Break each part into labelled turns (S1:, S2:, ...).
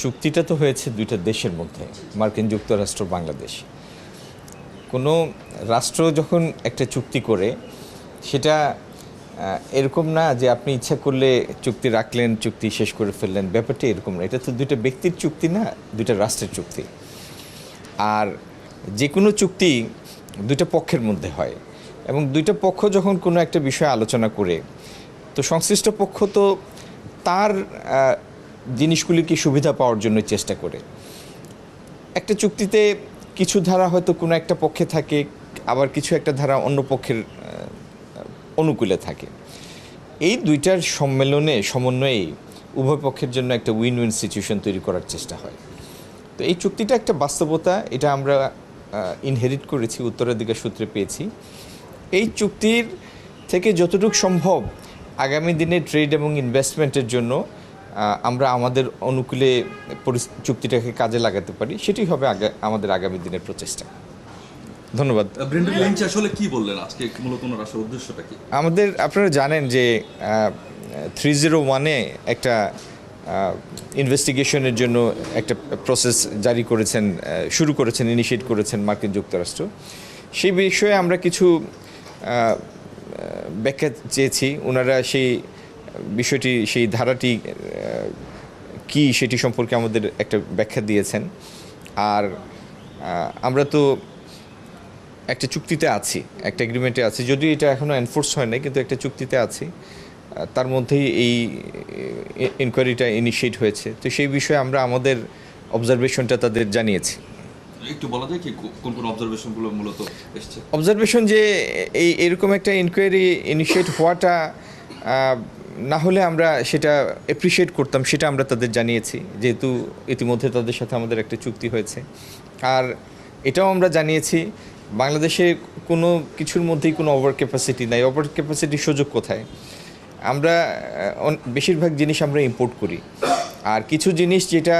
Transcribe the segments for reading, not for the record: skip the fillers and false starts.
S1: চুক্তিটা তো হয়েছে দুইটা দেশের মধ্যে, মার্কিন যুক্তরাষ্ট্র, বাংলাদেশ। কোনো রাষ্ট্র যখন একটা চুক্তি করে সেটা এরকম না যে আপনি ইচ্ছা করলে চুক্তি রাখলেন, চুক্তি শেষ করে ফেললেন, ব্যাপারটা এরকম না। এটা তো দুইটা ব্যক্তির চুক্তি না, দুইটা রাষ্ট্রের চুক্তি। আর যে কোনো চুক্তি দুইটা পক্ষের মধ্যে হয়, এবং দুইটা পক্ষ যখন কোনো একটা বিষয় আলোচনা করে, তো সংশ্লিষ্ট পক্ষ তো তার জিনিসগুলিকে সুবিধা পাওয়ার জন্য চেষ্টা করে। একটা চুক্তিতে কিছু ধারা হয়তো কোনো একটা পক্ষে থাকে, আবার কিছু একটা ধারা অন্য পক্ষের অনুকূলে থাকে। এই দুইটার সমন্বয়ে উভয় পক্ষের জন্য একটা উইন উইন সিচুয়েশন তৈরি করার চেষ্টা হয়। তো এই চুক্তিটা একটা বাস্তবতা, এটা আমরা ইনহেরিট করেছি, উত্তরাধিকার সূত্রে পেয়েছি। এই চুক্তির থেকে যতটুকু সম্ভব আগামী দিনে ট্রেড এবং ইনভেস্টমেন্টের জন্য আমরা আমাদের অনুকূলে চুক্তিটাকে কাজে লাগাতে পারি, সেটি হবে আমাদের আগামী দিনের প্রচেষ্টা। ধন্যবাদ।
S2: ব্রেন্ডন লিঞ্চ আসলে কি বললেন আজকে, মূলত আসার উদ্দেশ্যটা কি?
S1: আপনারা জানেন যে 301-এ একটা ইনভেস্টিগেশনের জন্য একটা প্রসেস শুরু করেছেন, ইনিশিয়েট করেছেন মার্কিন যুক্তরাষ্ট্র। সেই বিষয়ে আমরা কিছু ব্যাখ্যা চেয়েছি। ওনারা সেই ধারাটি কি সেটি সম্পর্কে আমাদের একটা ব্যাখ্যা দিয়েছেন। আর আমরা তো একটা চুক্তিতে আছি, একটা এগ্রিমেন্টে আছি, যদিও এটা এখনও এনফোর্স হয় নাই, কিন্তু একটা চুক্তিতে আছি। তার মধ্যেই এই ইনকোয়ারিটা ইনিশিয়েট হয়েছে। তো সেই বিষয়ে আমরা আমাদের অবজারভেশনটা তাদের জানিয়েছি।
S2: একটু বলা যায় কি কোন কোন অবজারভেশনগুলো মূলত এসেছে?
S1: অবজারভেশন যে এরকম একটা ইনকোয়ারি ইনিশিয়েট হওয়াটা না হলে আমরা সেটা অ্যাপ্রিসিয়েট করতাম, সেটা আমরা তাদের জানিয়েছি, যেহেতু ইতিমধ্যে তাদের সাথে আমাদের একটা চুক্তি হয়েছে। আর এটাও আমরা জানিয়েছি বাংলাদেশে কোনো কিছুর মধ্যেই কোনো ওভার ক্যাপাসিটি নাই। ওভার ক্যাপাসিটির সুযোগ কোথায়? আমরা বেশিরভাগ জিনিস আমরা ইম্পোর্ট করি, আর কিছু জিনিস যেটা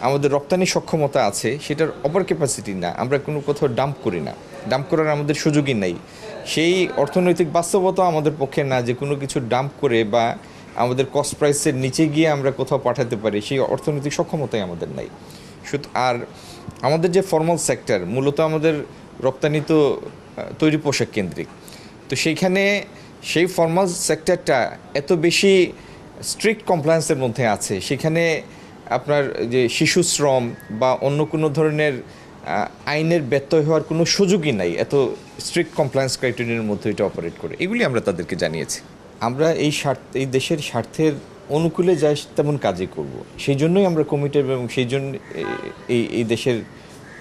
S1: আমাদের রপ্তানি সক্ষমতা আছে সেটার ওভার ক্যাপাসিটি না, আমরা কোনো কোথাও ডাম্প করি না, ডাম্প করার আমাদের সুযোগই নাই। সেই অর্থনৈতিক বাস্তবতা আমাদের পক্ষে না যে কোনো কিছু ডাম্প করে বা আমাদের কস্ট প্রাইসের নিচে গিয়ে আমরা কোথাও পাঠাতে পারি, সেই অর্থনৈতিক সক্ষমতাই আমাদের নাই। আর আমাদের যে ফর্মাল সেক্টর, মূলত আমাদের রপ্তানি তো তৈরি পোশাক কেন্দ্রিক। তো সেইখানে সেই ফর্মাল সেক্টরটা এত বেশি স্ট্রিক্ট কমপ্লায়েন্সের মধ্যে আছে, সেখানে আপনার যে শিশু শ্রম বা অন্য কোনো ধরনের আইনের ব্যত্যয় হওয়ার কোনো সুযোগই নাই। এত স্ট্রিক্ট কমপ্লায়েন্স ক্রাইটেরিয়ার মধ্যে এটা অপারেট করে। এগুলি আমরা তাদেরকে জানিয়েছি। আমরা এই দেশের স্বার্থের অনুকূলে যাই তেমন কাজই করব। সেই জন্যই আমরা কমিটেড, এবং সেই জন্য এই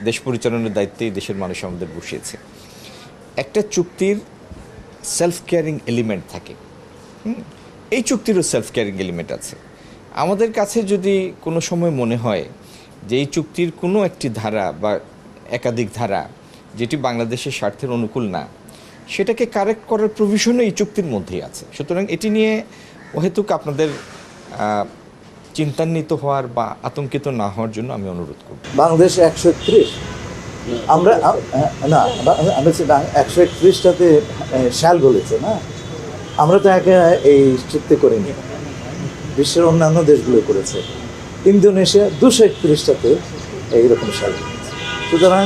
S1: দেশ পরিচালনার দায়িত্বে এই দেশের মানুষ আমাদের বসিয়েছে। একটা চুক্তির সেলফ কেয়ারিং এলিমেন্ট থাকে, এই চুক্তিরও সেলফ কেয়ারিং এলিমেন্ট আছে। আমাদের কাছে যদি কোনো সময় মনে হয় যে এই চুক্তির কোনো একটি ধারা বা একাধিক ধারা যেটি বাংলাদেশের স্বার্থের অনুকূল না, সেটাকে কারেক্ট করার প্রভিশনও এই চুক্তির মধ্যেই আছে। সুতরাং এটি নিয়ে অহেতুক আপনাদের চিন্তান্বিত হওয়ার বা আতঙ্কিত না হওয়ার জন্য আমি অনুরোধ করব।
S3: বাংলাদেশ 131, আমরা না 131টাতে শ্যাল বলেছে না, আমরা তো একে এই চুক্তি করিনি, বিশ্বের অন্যান্য দেশগুলো করেছে। ইন্দোনেশিয়া 231টাতে এইরকম শ্যাল বলেছে। সুতরাং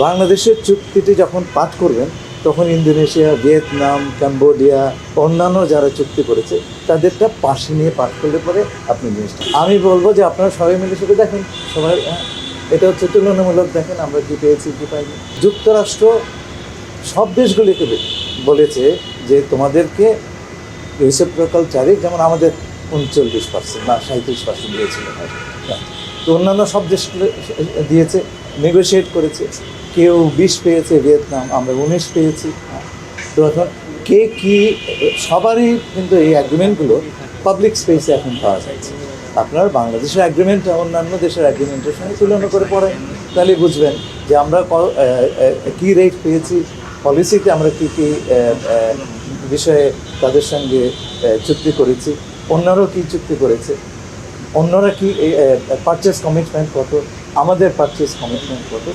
S3: বাংলাদেশের চুক্তিটি যখন পাঠ করবেন তখন ইন্দোনেশিয়া, ভিয়েতনাম, কম্বোডিয়া, অন্যান্য যারা চুক্তি করেছে তাদেরটা পাশে নিয়ে পাঠ করলে পরে আপনি জিনিসটা, আমি বলবো যে আপনারা সবাই মিলে সেটা দেখেন, সবাই এটা হচ্ছে তুলনামূলক দেখেন আমরা কী পেয়েছি কী পাইনি। যুক্তরাষ্ট্র সব দেশগুলিকে বলেছে যে তোমাদেরকে রিসিপ্রোকাল ট্যারিফ, যেমন আমাদের 39% না 37% দিয়েছিল, তো অন্যান্য সব দেশগুলো দিয়েছে, নেগোশিয়েট করেছে। কেউ 20 পেয়েছে, ভিয়েতনাম, আমরা 19 পেয়েছি। তো এখন কে কী সবারই কিন্তু এই অ্যাগ্রিমেন্টগুলো পাবলিক স্পেসে এখন পাওয়া যাচ্ছে। আপনার বাংলাদেশের অ্যাগ্রিমেন্ট অন্যান্য দেশের অ্যাগ্রিমেন্টের সঙ্গে তুলনা করে পড়েন, তাহলে বুঝবেন যে আমরা কী রেট পেয়েছি, পলিসিতে আমরা কী কী বিষয়ে তাদের সঙ্গে চুক্তি করেছি, অন্যরাও কী চুক্তি করেছে, অন্যরা কি পারচেস কমিটমেন্ট কত, আমাদের পারচেস কমিটমেন্ট কত।